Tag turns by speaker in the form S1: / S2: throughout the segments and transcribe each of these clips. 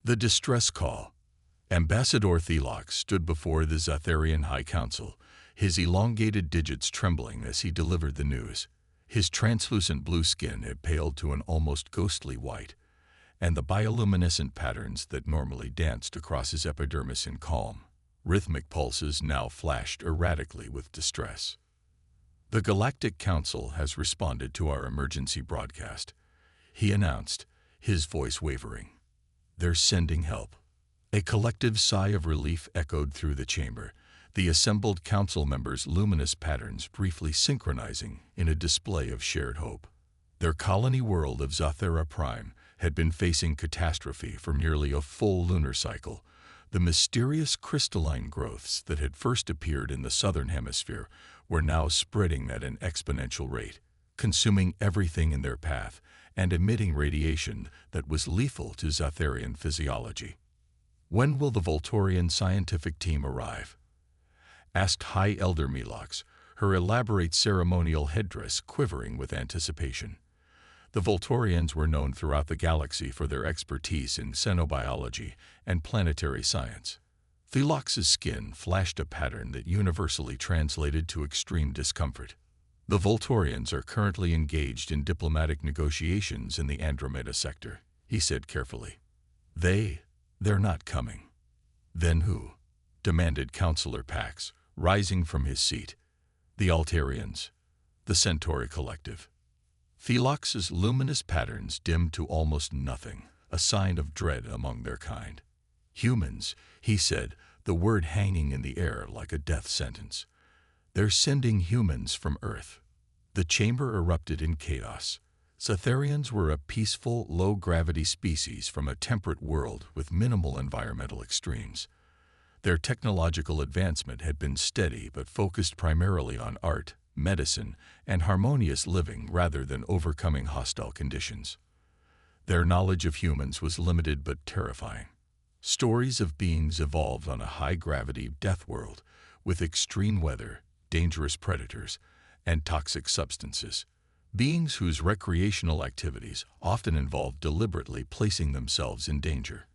S1: The distress call. Ambassador Thelox stood before the Zatharian High Council, his elongated digits trembling as he delivered the news. His translucent blue skin had paled to an almost ghostly white, and the bioluminescent patterns that normally danced across his epidermis in calm, rhythmic pulses now flashed erratically with distress. "The Galactic Council has responded to our emergency broadcast," he announced, his voice wavering. "They're sending help." A collective sigh of relief echoed through the chamber, the assembled council members' luminous patterns briefly synchronizing in a display of shared hope. Their colony world of Zathera Prime had been facing catastrophe for nearly a full lunar cycle. The mysterious crystalline growths that had first appeared in the southern hemisphere were now spreading at an exponential rate, consuming everything in their path and emitting radiation that was lethal to Zatharian physiology. "When will the Voltorian scientific team arrive?" asked High Elder Melox, her elaborate ceremonial headdress quivering with anticipation. The Voltorians were known throughout the galaxy for their expertise in xenobiology and planetary science. Thelox's skin flashed a pattern that universally translated to extreme discomfort. "The Voltorians are currently engaged in diplomatic negotiations in the Andromeda sector," he said carefully. They're not coming." "Then who?" demanded Councillor Pax, rising from his seat. "The Altarians, the Centauri Collective." Thelox's luminous patterns dimmed to almost nothing, a sign of dread among their kind. "Humans," he said, the word hanging in the air like a death sentence. "They're sending humans from Earth." The chamber erupted in chaos. Zatharians were a peaceful, low-gravity species from a temperate world with minimal environmental extremes. Their technological advancement had been steady but focused primarily on art, medicine, and harmonious living rather than overcoming hostile conditions. Their knowledge of humans was limited but terrifying. Stories of beings evolved on a high-gravity death world with extreme weather, dangerous predators, and toxic substances. Beings whose recreational activities often involved deliberately placing themselves in danger.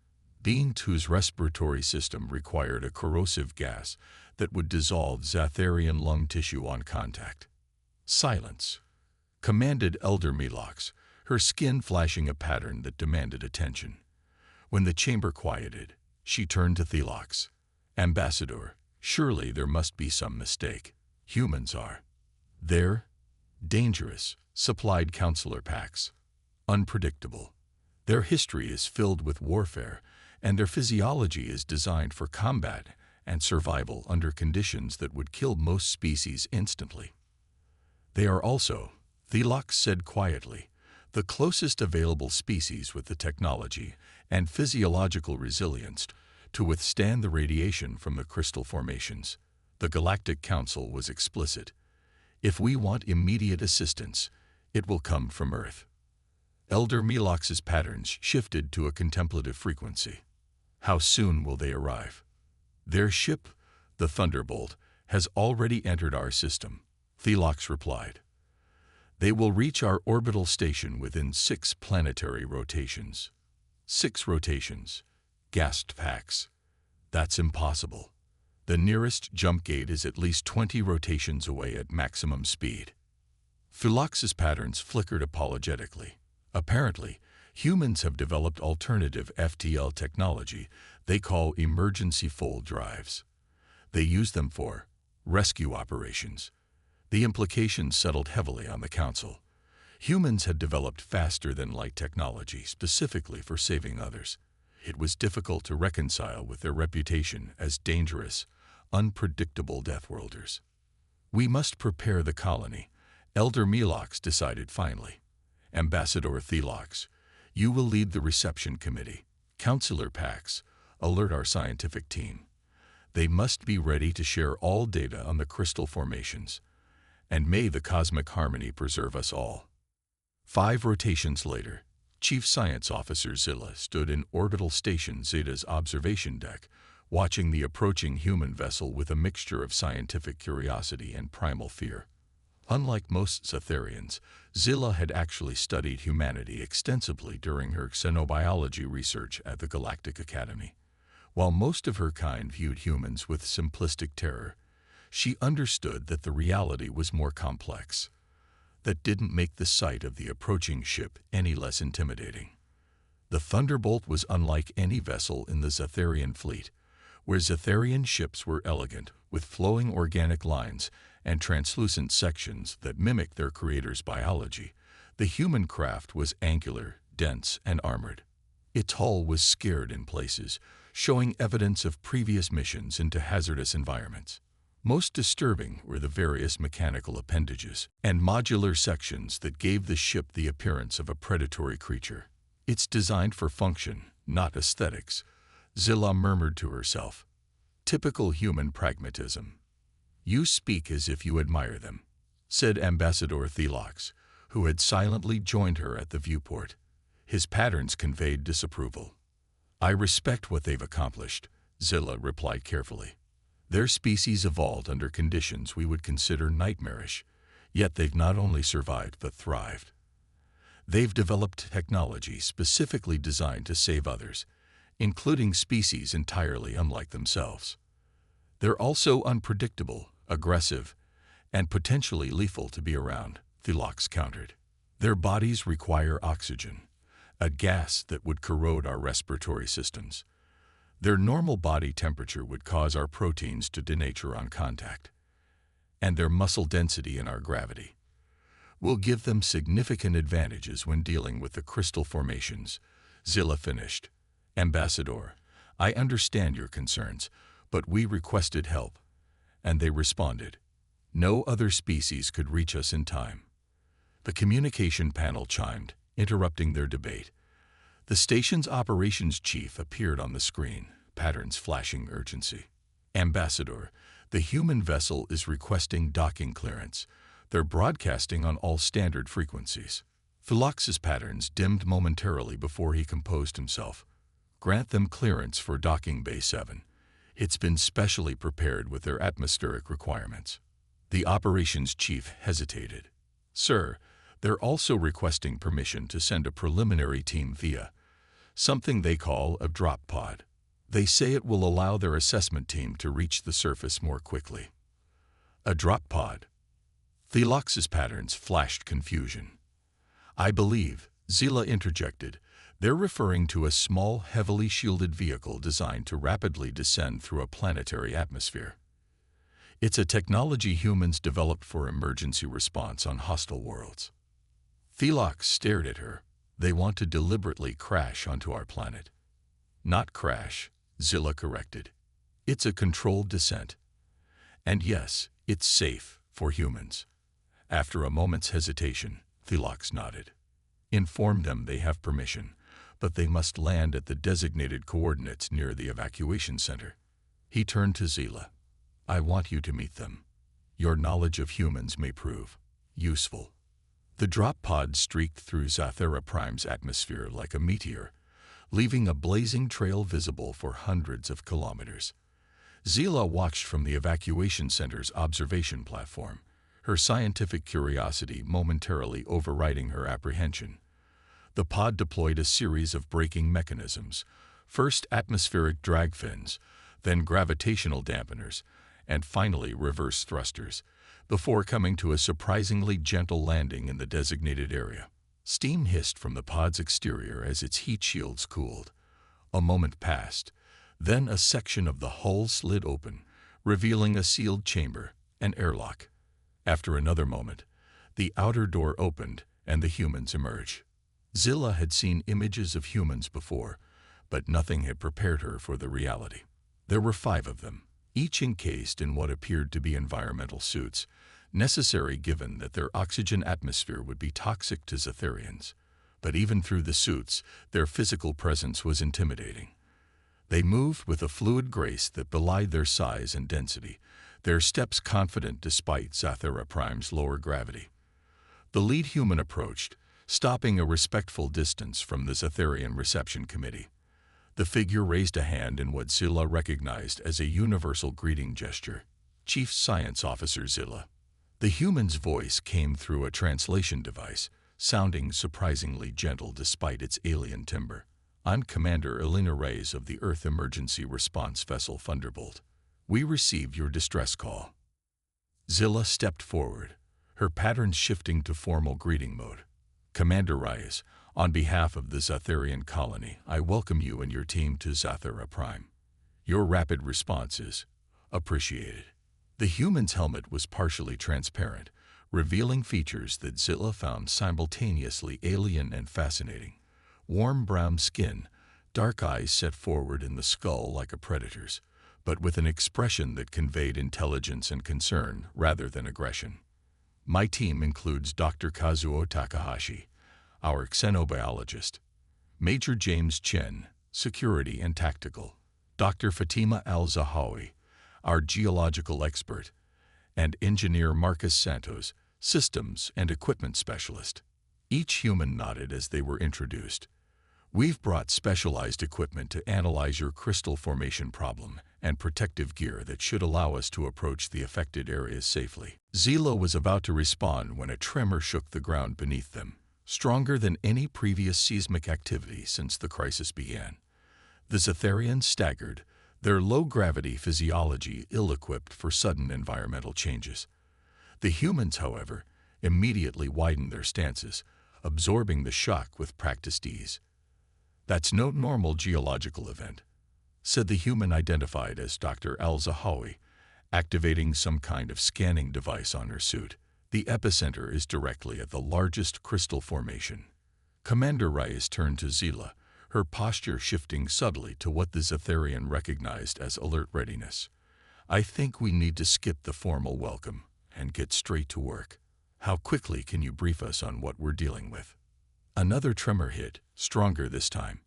S1: Beings whose respiratory system required a corrosive gas that would dissolve Zatharian lung tissue on contact. "Silence," commanded Elder Melox, her skin flashing a pattern that demanded attention. When the chamber quieted, she turned to Thelox. "Ambassador, surely there must be some mistake. Humans are." "They're dangerous," supplied Councillor Pax. "Unpredictable. Their history is filled with warfare, and their physiology is designed for combat and survival under conditions that would kill most species instantly. They are also," Thelox said quietly, "the closest available species with the technology and physiological resilience to withstand the radiation from the crystal formations." The Galactic Council was explicit. "If we want immediate assistance, it will come from Earth." Elder Melox's patterns shifted to a contemplative frequency. "How soon will they arrive?" "Their ship, the Thunderbolt, has already entered our system," Thelox replied. "They will reach our orbital station within 6 planetary rotations." "6 rotations," gasped Pax. "That's impossible. The nearest jump gate is at least 20 rotations away at maximum speed." Thelox's patterns flickered apologetically. "Apparently, humans have developed alternative FTL technology they call emergency fold drives. They use them for rescue operations." The implications settled heavily on the Council. Humans had developed faster-than-light technology specifically for saving others. It was difficult to reconcile with their reputation as dangerous, unpredictable deathworlders. "We must prepare the colony," Elder Melox decided finally. "Ambassador Thelox, you will lead the reception committee. Councillor Pax, alert our scientific team. They must be ready to share all data on the crystal formations. And may the cosmic harmony preserve us all." 5 rotations later, Chief Science Officer Zilla stood in Orbital Station Zeta's observation deck, watching the approaching human vessel with a mixture of scientific curiosity and primal fear. Unlike most Zetharians, Zilla had actually studied humanity extensively during her xenobiology research at the Galactic Academy. While most of her kind viewed humans with simplistic terror, she understood that the reality was more complex. That didn't make the sight of the approaching ship any less intimidating. The Thunderbolt was unlike any vessel in the Zetharian fleet, where Zetharian ships were elegant, with flowing organic lines and translucent sections that mimicked their creator's biology. The human craft was angular, dense, and armored. Its hull was scarred in places, showing evidence of previous missions into hazardous environments. Most disturbing were the various mechanical appendages and modular sections that gave the ship the appearance of a predatory creature. "It's designed for function, not aesthetics," Zilla murmured to herself. "Typical human pragmatism." "You speak as if you admire them," said Ambassador Thelox, who had silently joined her at the viewport. His patterns conveyed disapproval. "I respect what they've accomplished," Zilla replied carefully. "Their species evolved under conditions we would consider nightmarish, yet they've not only survived but thrived. They've developed technology specifically designed to save others, including species entirely unlike themselves. They're also unpredictable, aggressive, and potentially lethal to be around," Thelox countered. "Their bodies require oxygen, a gas that would corrode our respiratory systems. Their normal body temperature would cause our proteins to denature on contact, and their muscle density and our gravity will give them significant advantages when dealing with the crystal formations," Zilla finished. "Ambassador, I understand your concerns, but we requested help, and they responded. No other species could reach us in time." The communication panel chimed, interrupting their debate. The station's operations chief appeared on the screen, patterns flashing urgency. "Ambassador, the human vessel is requesting docking clearance. They're broadcasting on all standard frequencies." Thelox's patterns dimmed momentarily before he composed himself. "Grant them clearance for Docking Bay 7. It's been specially prepared with their atmospheric requirements." The operations chief hesitated. "Sir, they're also requesting permission to send a preliminary team via something they call a drop pod. They say it will allow their assessment team to reach the surface more quickly." "A drop pod?" Thelox's patterns flashed confusion. "I believe," Zilla interjected, "they're referring to a small, heavily shielded vehicle designed to rapidly descend through a planetary atmosphere. It's a technology humans developed for emergency response on hostile worlds." Thelox stared at her. "They want to deliberately crash onto our planet." "Not crash," Zilla corrected. "It's a controlled descent. And yes, it's safe for humans." After a moment's hesitation, Thelox nodded. "Inform them they have permission, but they must land at the designated coordinates near the evacuation center." He turned to Zilla. "I want you to meet them. Your knowledge of humans may prove useful." The drop pod streaked through Zathera Prime's atmosphere like a meteor, leaving a blazing trail visible for hundreds of kilometers. Zilla watched from the evacuation center's observation platform, her scientific curiosity momentarily overriding her apprehension. The pod deployed a series of braking mechanisms, first atmospheric drag fins, then gravitational dampeners, and finally reverse thrusters, before coming to a surprisingly gentle landing in the designated area. Steam hissed from the pod's exterior as its heat shields cooled. A moment passed, then a section of the hull slid open, revealing a sealed chamber, an airlock. After another moment, the outer door opened and the humans emerged. Zilla had seen images of humans before, but nothing had prepared her for the reality. There were 5 of them, each encased in what appeared to be environmental suits, necessary given that their oxygen atmosphere would be toxic to Zetharians. But even through the suits, their physical presence was intimidating. They moved with a fluid grace that belied their size and density, their steps confident despite Zathera Prime's lower gravity. The lead human approached, stopping a respectful distance from the Zetharian reception committee. The figure raised a hand in what Zilla recognized as a universal greeting gesture. "Chief Science Officer Zilla." The human's voice came through a translation device, sounding surprisingly gentle despite its alien timbre. "I'm Commander Elena Reyes of the Earth Emergency Response Vessel Thunderbolt. We received your distress call." Zilla stepped forward, her patterns shifting to formal greeting mode. "Commander Reyes, on behalf of the Zatharian colony, I welcome you and your team to Zathara Prime. Your rapid response is appreciated." The human's helmet was partially transparent, revealing features that Zilla found simultaneously alien and fascinating. Warm brown skin, dark eyes set forward in the skull like a predator's, but with an expression that conveyed intelligence and concern rather than aggression. "My team includes Dr. Kazuo Takahashi, our xenobiologist, Major James Chen, security and tactical, Dr. Fatima Al-Zahawi, our geological expert, and Engineer Marcus Santos, systems and equipment specialist." Each human nodded as they were introduced. "We've brought specialized equipment to analyze your crystal formation problem and protective gear that should allow us to approach the affected areas safely." Zilla was about to respond when a tremor shook the ground beneath them, stronger than any previous seismic activity since the crisis began. The Zatharians staggered, their low-gravity physiology ill-equipped for sudden environmental changes. The humans, however, immediately widened their stances, absorbing the shock with practiced ease. "That's no normal geological event," said the human identified as Dr. Al-Zahawi, activating some kind of scanning device on her suit. "The epicenter is directly at the largest crystal formation." Commander Reyes turned to Zilla, her posture shifting subtly to what the Zatharian recognized as alert readiness. "I think we need to skip the formal welcome and get straight to work. How quickly can you brief us on what we're dealing with?" Another tremor hit, stronger this time.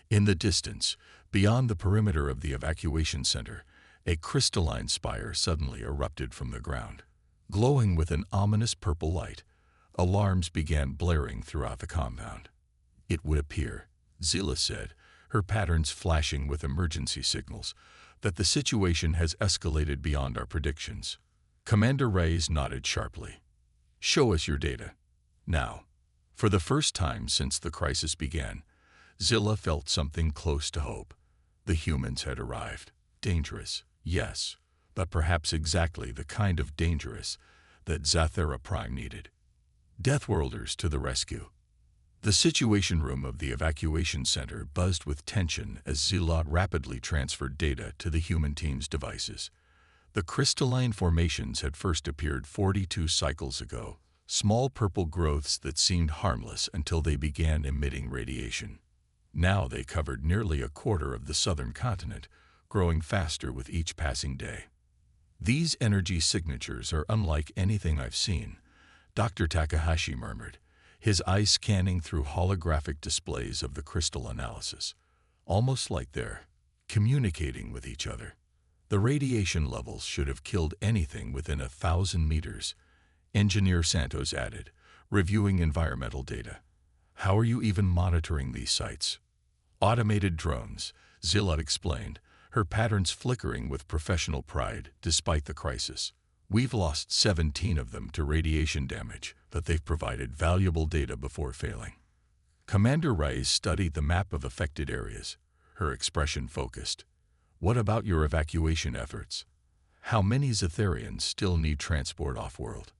S1: In the distance, beyond the perimeter of the evacuation center, a crystalline spire suddenly erupted from the ground. Glowing with an ominous purple light, alarms began blaring throughout the compound. "It would appear," Zilla said, her patterns flashing with emergency signals, "that the situation has escalated beyond our predictions." Commander Reyes nodded sharply. "Show us your data. Now." For the first time since the crisis began, Zilla felt something close to hope. The humans had arrived. Dangerous, yes, but perhaps exactly the kind of dangerous that Zathara Prime needed. Deathworlders to the rescue. The situation room of the evacuation center buzzed with tension as Zilla rapidly transferred data to the human team's devices. The crystalline formations had first appeared 42 cycles ago, small purple growths that seemed harmless until they began emitting radiation. Now they covered nearly a quarter of the southern continent, growing faster with each passing day. "These energy signatures are unlike anything I've seen," Dr. Takahashi murmured, his eyes scanning through holographic displays of the crystal analysis. "Almost like they're communicating with each other. The radiation levels should have killed anything within 1,000 meters," Engineer Santos added, reviewing environmental data. "How are you even monitoring these sites?" "Automated drones," Zilla explained, her patterns flickering with professional pride despite the crisis. "We've lost 17 of them to radiation damage, but they've provided valuable data before failing." Commander Reyes studied the map of affected areas, her expression focused. "What about your evacuation efforts? How many Zatharians still need transport off-world?"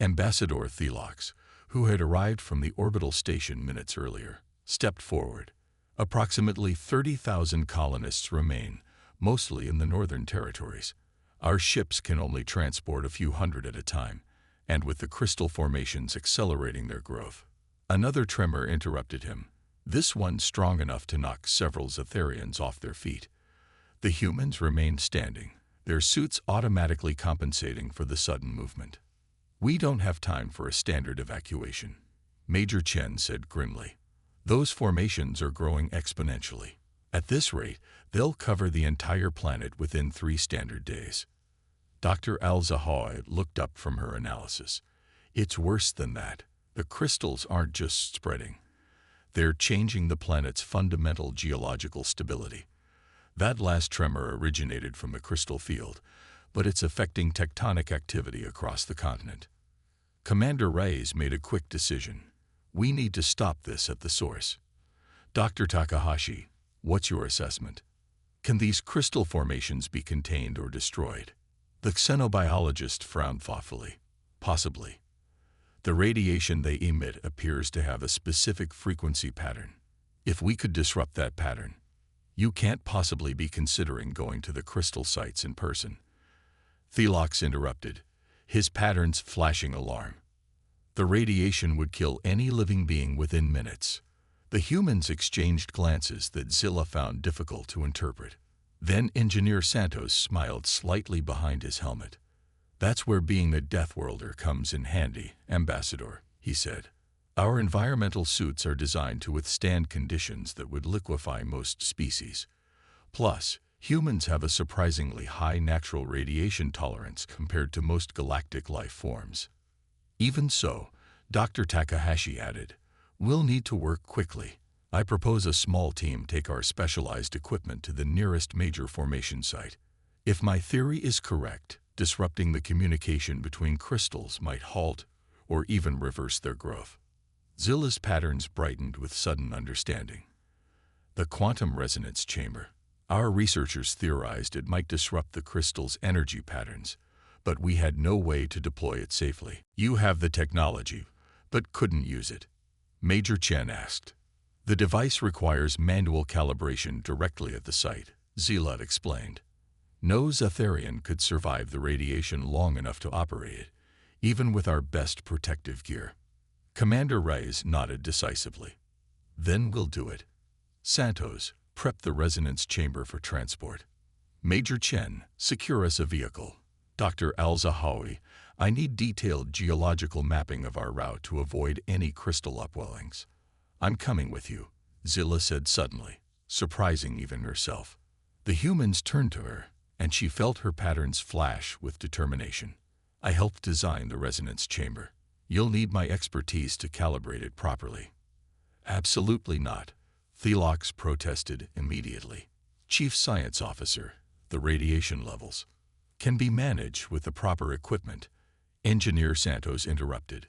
S1: Ambassador Thelox, who had arrived from the orbital station minutes earlier, stepped forward. "Approximately 30,000 colonists remain, mostly in the northern territories. Our ships can only transport a few hundred at a time, and with the crystal formations accelerating their growth." Another tremor interrupted him, this one strong enough to knock several Zatharians off their feet. The humans remained standing, their suits automatically compensating for the sudden movement. "We don't have time for a standard evacuation," Major Chen said grimly. "Those formations are growing exponentially. At this rate, they'll cover the entire planet within 3 standard days." Dr. Al-Zahawi looked up from her analysis. "It's worse than that. The crystals aren't just spreading. They're changing the planet's fundamental geological stability." That last tremor originated from the crystal field, but it's affecting tectonic activity across the continent. Commander Reyes made a quick decision. We need to stop this at the source. Dr. Takahashi, what's your assessment? Can these crystal formations be contained or destroyed? The xenobiologist frowned thoughtfully. Possibly. The radiation they emit appears to have a specific frequency pattern. If we could disrupt that pattern, you can't possibly be considering going to the crystal sites in person. Thelox interrupted, his patterns flashing alarm. The radiation would kill any living being within minutes. The humans exchanged glances that Zilla found difficult to interpret. Then Engineer Santos smiled slightly behind his helmet. That's where being a Death Worlder comes in handy, Ambassador, he said. Our environmental suits are designed to withstand conditions that would liquefy most species. Plus, humans have a surprisingly high natural radiation tolerance compared to most galactic life forms. Even so, Dr. Takahashi added, we'll need to work quickly. I propose a small team take our specialized equipment to the nearest major formation site. If my theory is correct, disrupting the communication between crystals might halt or even reverse their growth. Zilla's patterns brightened with sudden understanding. The quantum resonance chamber. Our researchers theorized it might disrupt the crystal's energy patterns, but we had no way to deploy it safely. You have the technology, but couldn't use it? Major Chen asked. The device requires manual calibration directly at the site, Zilla explained. No Zatharian could survive the radiation long enough to operate it, even with our best protective gear. Commander Reyes nodded decisively. Then we'll do it. Santos, prep the resonance chamber for transport. Major Chen, secure us a vehicle. Dr. Al-Zahawi, I need detailed geological mapping of our route to avoid any crystal upwellings. I'm coming with you, Zilla said suddenly, surprising even herself. The humans turned to her, and she felt her patterns flash with determination. I helped design the resonance chamber. You'll need my expertise to calibrate it properly. Absolutely not, Thelox protested immediately. Chief Science Officer, the radiation levels can be managed with the proper equipment, Engineer Santos interrupted.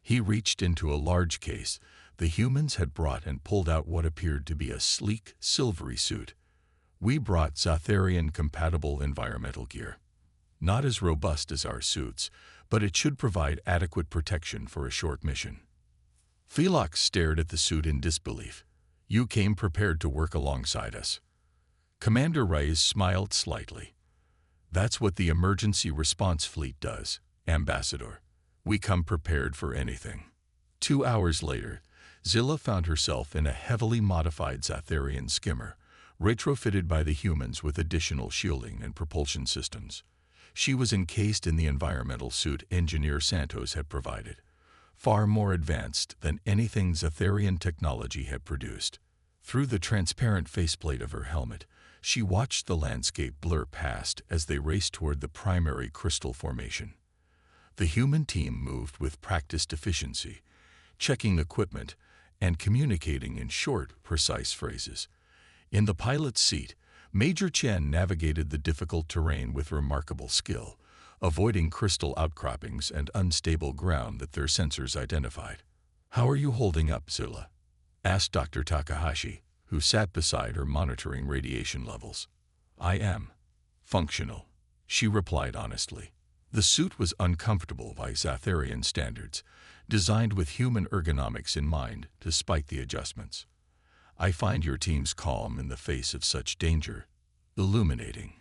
S1: He reached into a large case the humans had brought and pulled out what appeared to be a sleek, silvery suit. We brought Zatharian-compatible environmental gear. Not as robust as our suits, but it should provide adequate protection for a short mission. Thelox stared at the suit in disbelief. You came prepared to work alongside us. Commander Reyes smiled slightly. That's what the emergency response fleet does, Ambassador. We come prepared for anything. 2 hours later, Zilla found herself in a heavily modified Zatharian skimmer, retrofitted by the humans with additional shielding and propulsion systems. She was encased in the environmental suit Engineer Santos had provided, far more advanced than anything Zatharian technology had produced. Through the transparent faceplate of her helmet, she watched the landscape blur past as they raced toward the primary crystal formation. The human team moved with practiced efficiency, checking equipment and communicating in short, precise phrases. In the pilot's seat, Major Chen navigated the difficult terrain with remarkable skill, avoiding crystal outcroppings and unstable ground that their sensors identified. How are you holding up, Zilla? Asked Dr. Takahashi, who sat beside her monitoring radiation levels. I am functional, she replied honestly. The suit was uncomfortable by Zatharian standards, designed with human ergonomics in mind despite the adjustments. I find your team's calm in the face of such danger illuminating.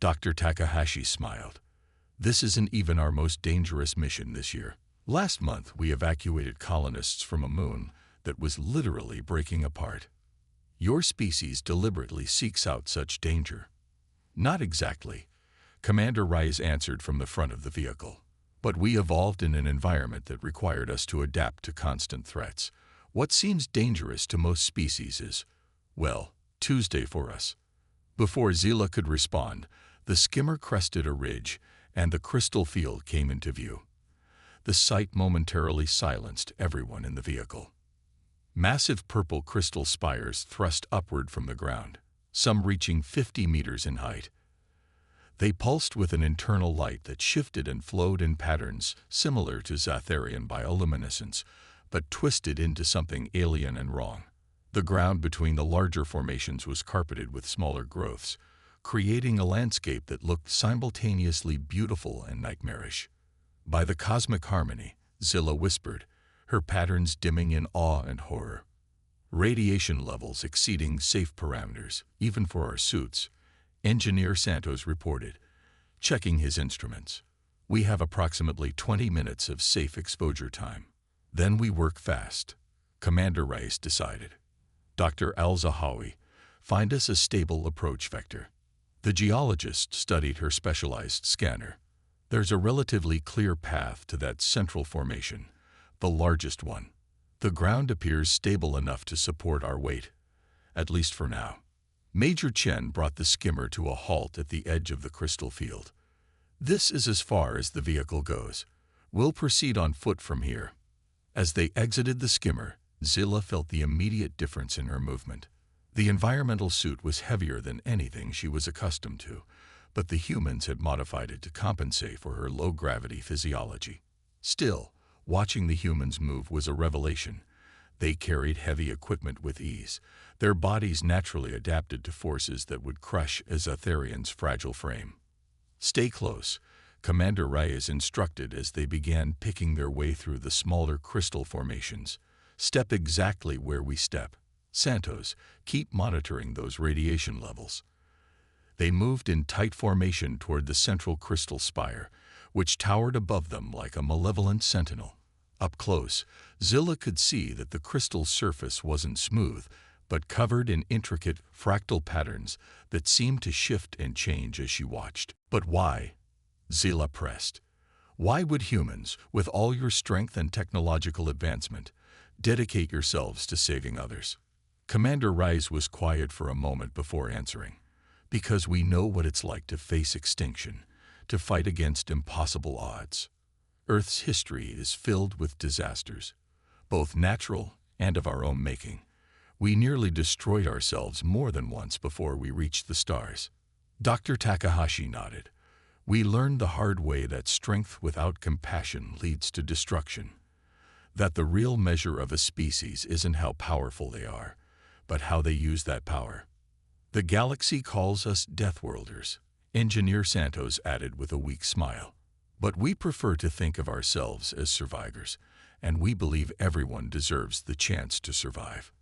S1: Dr. Takahashi smiled. This isn't even our most dangerous mission this year. Last month we evacuated colonists from a moon that was literally breaking apart. Your species deliberately seeks out such danger. Not exactly, Commander Reyes answered from the front of the vehicle. But we evolved in an environment that required us to adapt to constant threats. What seems dangerous to most species is, well, Tuesday for us. Before Zilla could respond, the skimmer crested a ridge and the crystal field came into view. The sight momentarily silenced everyone in the vehicle. Massive purple crystal spires thrust upward from the ground, some reaching 50 meters in height. They pulsed with an internal light that shifted and flowed in patterns similar to Zatharian bioluminescence, but twisted into something alien and wrong. The ground between the larger formations was carpeted with smaller growths, creating a landscape that looked simultaneously beautiful and nightmarish. By the cosmic harmony, Zilla whispered, her patterns dimming in awe and horror. Radiation levels exceeding safe parameters, even for our suits, Engineer Santos reported, checking his instruments. We have approximately 20 minutes of safe exposure time. Then we work fast, Commander Rice decided. Dr. Al-Zahawi, find us a stable approach vector. The geologist studied her specialized scanner. There's a relatively clear path to that central formation, the largest one. The ground appears stable enough to support our weight, at least for now. Major Chen brought the skimmer to a halt at the edge of the crystal field. This is as far as the vehicle goes. We'll proceed on foot from here. As they exited the skimmer, Zilla felt the immediate difference in her movement. The environmental suit was heavier than anything she was accustomed to, but the humans had modified it to compensate for her low-gravity physiology. Still, watching the humans move was a revelation. They carried heavy equipment with ease, their bodies naturally adapted to forces that would crush a Zatharian's fragile frame. Stay close, Commander Reyes instructed as they began picking their way through the smaller crystal formations. Step exactly where we step. Santos, keep monitoring those radiation levels. They moved in tight formation toward the central crystal spire, which towered above them like a malevolent sentinel. Up close, Zilla could see that the crystal surface wasn't smooth, but covered in intricate fractal patterns that seemed to shift and change as she watched. But why? Zilla pressed. Why would humans, with all your strength and technological advancement, dedicate yourselves to saving others? Commander Rice was quiet for a moment before answering. Because we know what it's like to face extinction, to fight against impossible odds. Earth's history is filled with disasters, both natural and of our own making. We nearly destroyed ourselves more than once before we reached the stars. Dr. Takahashi nodded. We learned the hard way that strength without compassion leads to destruction. That the real measure of a species isn't how powerful they are, but how they use that power. The galaxy calls us Deathworlders, Engineer Santos added with a weak smile. But we prefer to think of ourselves as survivors, and we believe everyone deserves the chance to survive.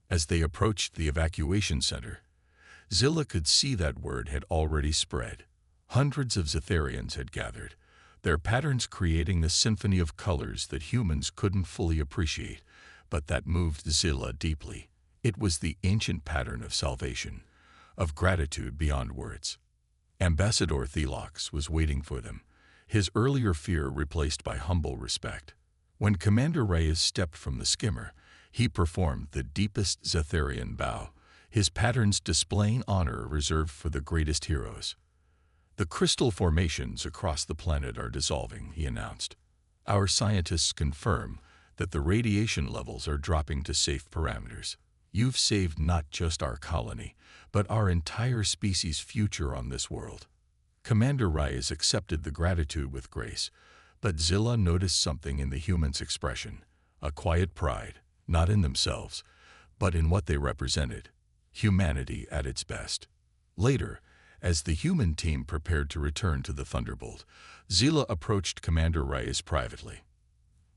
S1: As they approached the evacuation center, Zilla could see that word had already spread. Hundreds of Zatharians had gathered, their patterns creating a symphony of colors that humans couldn't fully appreciate, but that moved Zilla deeply. It was the ancient pattern of salvation, of gratitude beyond words. Ambassador Thelox was waiting for them, his earlier fear replaced by humble respect. When Commander Reyes stepped from the skimmer, he performed the deepest Zatharian bow, his patterns displaying honor reserved for the greatest heroes. The crystal formations across the planet are dissolving, he announced. Our scientists confirm that the radiation levels are dropping to safe parameters. You've saved not just our colony, but our entire species' future on this world. Commander Reyes accepted the gratitude with grace, but Zilla noticed something in the humans' expression, a quiet pride, not in themselves, but in what they represented, humanity at its best. Later, as the human team prepared to return to the Thunderbolt, Zilla approached Commander Reyes privately.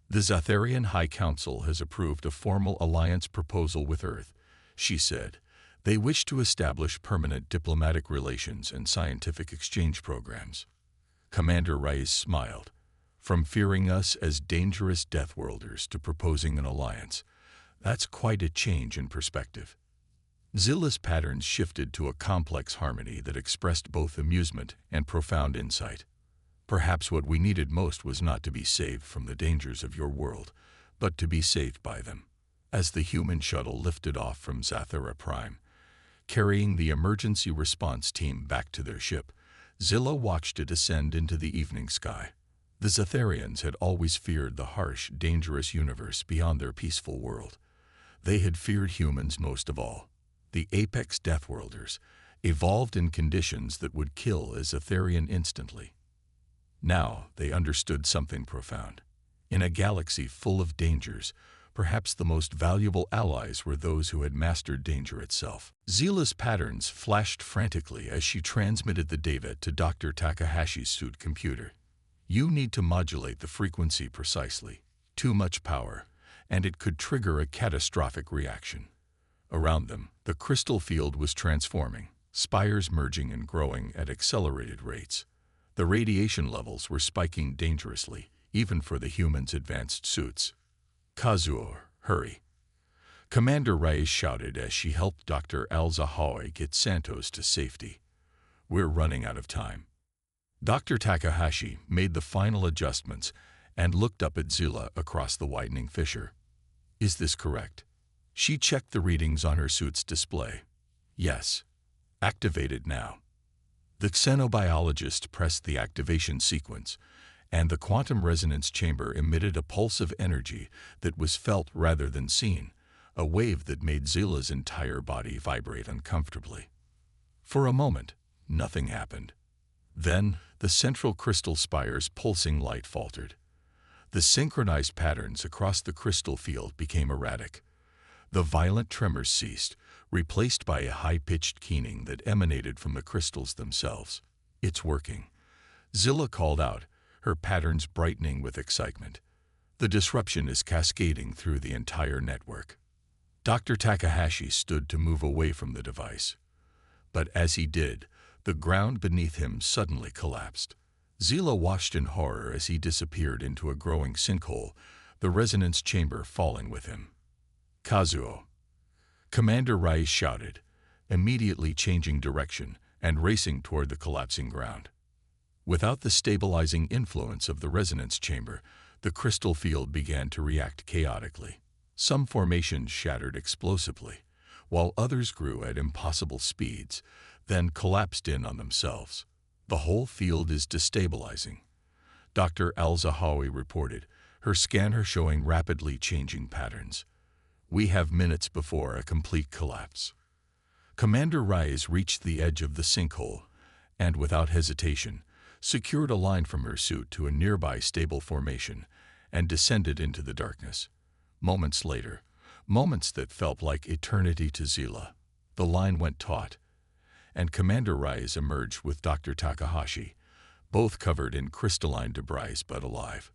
S1: The Zatharian High Council has approved a formal alliance proposal with Earth, she said. They wish to establish permanent diplomatic relations and scientific exchange programs. Commander Reyes smiled. From fearing us as dangerous Deathworlders to proposing an alliance, that's quite a change in perspective. Zilla's patterns shifted to a complex harmony that expressed both amusement and profound insight. Perhaps what we needed most was not to be saved from the dangers of your world, but to be saved by them. As the human shuttle lifted off from Zathara Prime, carrying the emergency response team back to their ship, Zilla watched it ascend into the evening sky. The Zatharians had always feared the harsh, dangerous universe beyond their peaceful world. They had feared humans most of all, the apex Deathworlders, evolved in conditions that would kill a Zatharian instantly. Now they understood something profound. In a galaxy full of dangers, perhaps the most valuable allies were those who had mastered danger itself. Zila's patterns flashed frantically as she transmitted the data to Dr. Takahashi's suit computer. You need to modulate the frequency precisely. Too much power, and it could trigger a catastrophic reaction. Around them, the crystal field was transforming, spires merging and growing at accelerated rates. The radiation levels were spiking dangerously, even for the humans' advanced suits. Kazuo, hurry. Commander Reyes shouted as she helped Dr. Al-Zahawi get Santos to safety. We're running out of time. Dr. Takahashi made the final adjustments and looked up at Zila across the widening fissure. Is this correct? She checked the readings on her suit's display. Yes. Activated now. The xenobiologist pressed the activation sequence, and the quantum resonance chamber emitted a pulse of energy that was felt rather than seen, a wave that made Zila's entire body vibrate uncomfortably. For a moment, nothing happened. Then, the central crystal spire's pulsing light faltered. The synchronized patterns across the crystal field became erratic. The violent tremors ceased, replaced by a high-pitched keening that emanated from the crystals themselves. It's working. Zila called out, her patterns brightening with excitement. The disruption is cascading through the entire network. Dr. Takahashi stood to move away from the device. But as he did, the ground beneath him suddenly collapsed. Zila watched in horror as he disappeared into a growing sinkhole, the resonance chamber falling with him. Kazuo. Commander Reyes shouted, immediately changing direction and racing toward the collapsing ground. Without the stabilizing influence of the resonance chamber, the crystal field began to react chaotically. Some formations shattered explosively, while others grew at impossible speeds, then collapsed in on themselves. The whole field is destabilizing, Dr. Al-Zahawi reported, her scanner showing rapidly changing patterns. We have minutes before a complete collapse. Commander Reyes reached the edge of the sinkhole and, without hesitation, secured a line from her suit to a nearby stable formation and descended into the darkness. Moments later, moments that felt like eternity to Zila, the line went taut, and Commander Reyes emerged with Dr. Takahashi, both covered in crystalline debris but alive.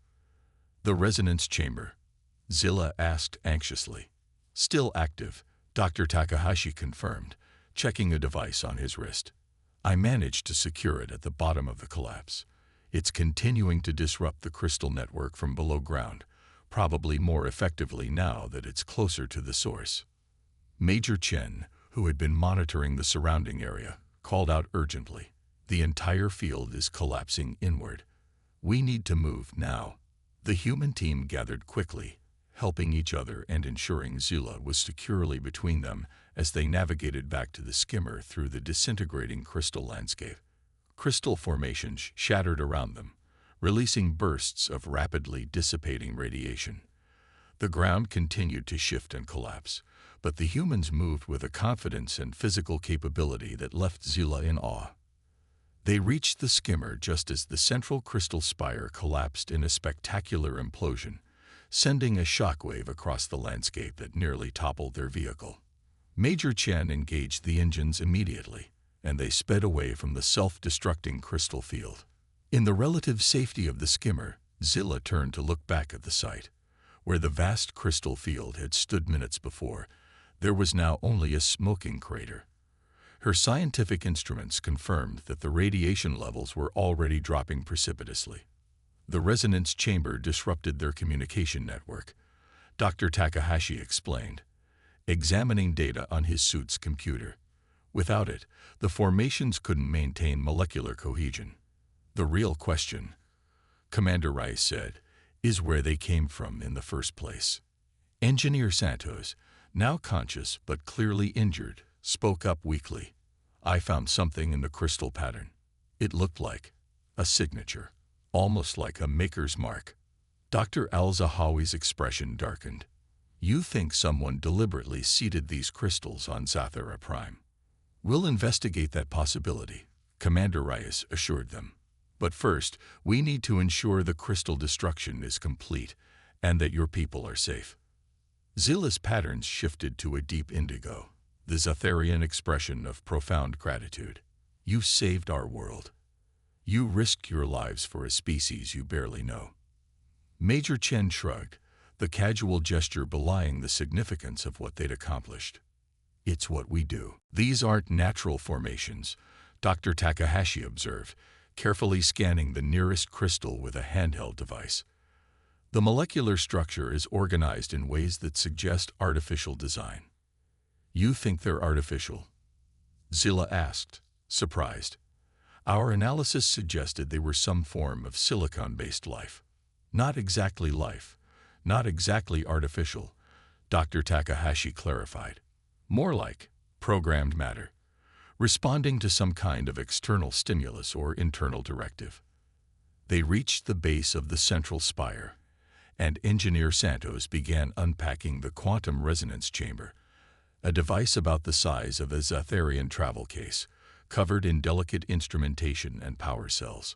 S1: The resonance chamber, Zila asked anxiously. Still active, Dr. Takahashi confirmed, checking a device on his wrist. I managed to secure it at the bottom of the collapse. It's continuing to disrupt the crystal network from below ground, probably more effectively now that it's closer to the source. Major Chen, who had been monitoring the surrounding area, called out urgently. The entire field is collapsing inward. We need to move now. The human team gathered quickly, helping each other and ensuring Zila was securely between them as they navigated back to the skimmer through the disintegrating crystal landscape. Crystal formations shattered around them, releasing bursts of rapidly dissipating radiation. The ground continued to shift and collapse, but the humans moved with a confidence and physical capability that left Zila in awe. They reached the skimmer just as the central crystal spire collapsed in a spectacular implosion, sending a shockwave across the landscape that nearly toppled their vehicle. Major Chen engaged the engines immediately, and they sped away from the self-destructing crystal field. In the relative safety of the skimmer, Zila turned to look back at the site. Where the vast crystal field had stood minutes before, there was now only a smoking crater. Her scientific instruments confirmed that the radiation levels were already dropping precipitously. The resonance chamber disrupted their communication network, Dr. Takahashi explained, examining data on his suit's computer. Without it, the formations couldn't maintain molecular cohesion. The real question, Commander Rice said, is where they came from in the first place. Engineer Santos, now conscious but clearly injured, spoke up weakly. I found something in the crystal pattern. It looked like a signature, almost like a maker's mark. Dr. Al-Zahawi's expression darkened. You think someone deliberately seeded these crystals on Zathara Prime? We'll investigate that possibility, Commander Reyes assured them. But first, we need to ensure the crystal destruction is complete and that your people are safe. Zilla's patterns shifted to a deep indigo, the Zatharian expression of profound gratitude. You saved our world. You risked your lives for a species you barely know. Major Chen shrugged, the casual gesture belying the significance of what they'd accomplished. It's what we do. These aren't natural formations, Dr. Takahashi observed, carefully scanning the nearest crystal with a handheld device. The molecular structure is organized in ways that suggest artificial design. You think they're artificial? Zilla asked, surprised. Our analysis suggested they were some form of silicon-based life. Not exactly life, not exactly artificial, Dr. Takahashi clarified. More like programmed matter, responding to some kind of external stimulus or internal directive. They reached the base of the central spire, and Engineer Santos began unpacking the quantum resonance chamber, a device about the size of a Zatharian travel case, covered in delicate instrumentation and power cells.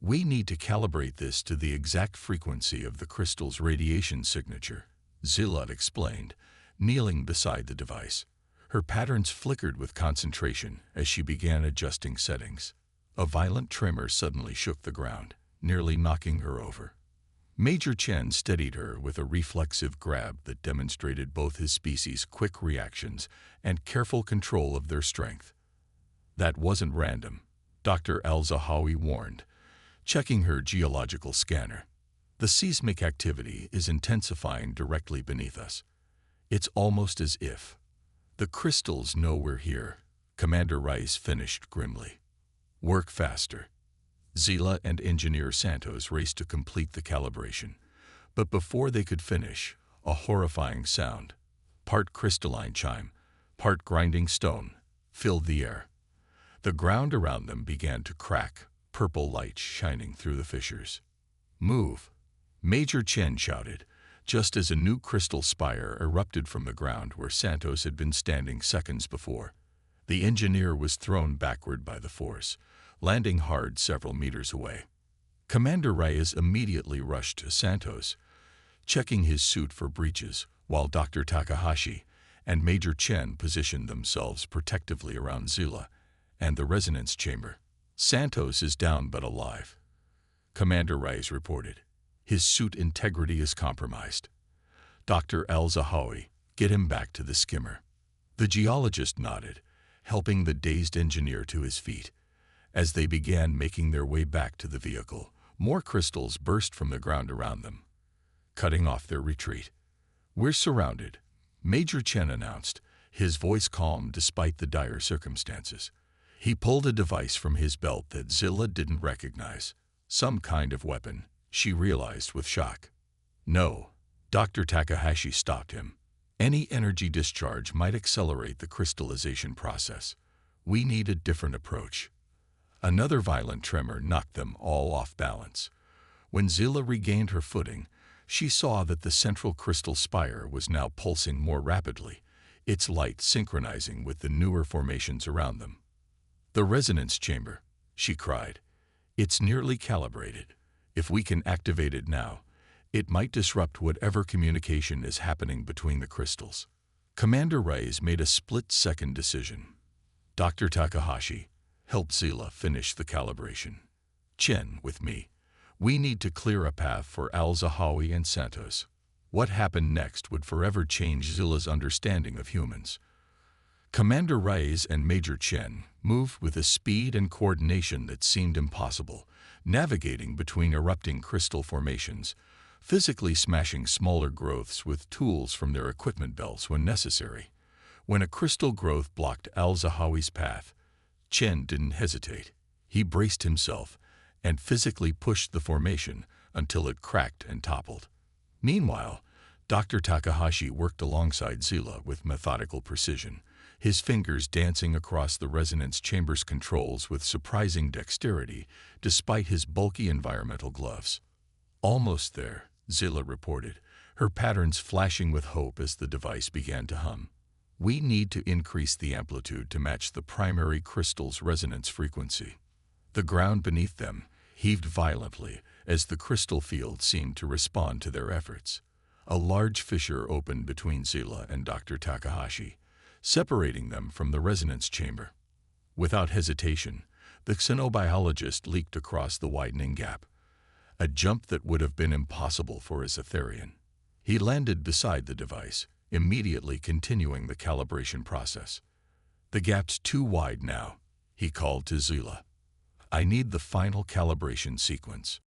S1: We need to calibrate this to the exact frequency of the crystal's radiation signature, Zilla explained, kneeling beside the device. Her patterns flickered with concentration as she began adjusting settings. A violent tremor suddenly shook the ground, nearly knocking her over. Major Chen steadied her with a reflexive grab that demonstrated both his species' quick reactions and careful control of their strength. That wasn't random, Dr. Al-Zahawi warned, checking her geological scanner. The seismic activity is intensifying directly beneath us. It's almost as if the crystals know we're here, Commander Rice finished grimly. Work faster. Zilla and Engineer Santos raced to complete the calibration. But before they could finish, a horrifying sound, part crystalline chime, part grinding stone, filled the air. The ground around them began to crack, purple light shining through the fissures. Move! Major Chen shouted, just as a new crystal spire erupted from the ground where Santos had been standing seconds before. The engineer was thrown backward by the force, landing hard several meters away. Commander Reyes immediately rushed to Santos, checking his suit for breaches, while Dr. Takahashi and Major Chen positioned themselves protectively around Zilla and the resonance chamber. Santos is down but alive, Commander Reyes reported. His suit integrity is compromised. Dr. Al-Zahawi, get him back to the skimmer. The geologist nodded, helping the dazed engineer to his feet. As they began making their way back to the vehicle, more crystals burst from the ground around them, cutting off their retreat. We're surrounded, Major Chen announced, his voice calm despite the dire circumstances. He pulled a device from his belt that Zilla didn't recognize. Some kind of weapon, she realized with shock. No, Dr. Takahashi stopped him. Any energy discharge might accelerate the crystallization process. We need a different approach. Another violent tremor knocked them all off balance. When Zilla regained her footing, she saw that the central crystal spire was now pulsing more rapidly, its light synchronizing with the newer formations around them. The resonance chamber, she cried. It's nearly calibrated. If we can activate it now, it might disrupt whatever communication is happening between the crystals. Commander Reyes made a split-second decision. Dr. Takahashi, help Zilla finish the calibration. Chen, with me. We need to clear a path for Al-Zahawi and Santos. What happened next would forever change Zilla's understanding of humans. Commander Reyes and Major Chen moved with a speed and coordination that seemed impossible, navigating between erupting crystal formations, physically smashing smaller growths with tools from their equipment belts when necessary. When a crystal growth blocked Al-Zahawi's path, Chen didn't hesitate. He braced himself and physically pushed the formation until it cracked and toppled. Meanwhile, Dr. Takahashi worked alongside Zilla with methodical precision, his fingers dancing across the resonance chamber's controls with surprising dexterity despite his bulky environmental gloves. Almost there, Zilla reported, her patterns flashing with hope as the device began to hum. We need to increase the amplitude to match the primary crystal's resonance frequency. The ground beneath them heaved violently as the crystal field seemed to respond to their efforts. A large fissure opened between Zila and Dr. Takahashi, separating them from the resonance chamber. Without hesitation, the xenobiologist leaped across the widening gap, a jump that would have been impossible for his Etherian. He landed beside the device, immediately continuing the calibration process. "The gap's too wide now," he called to Zila. "I need the final calibration sequence."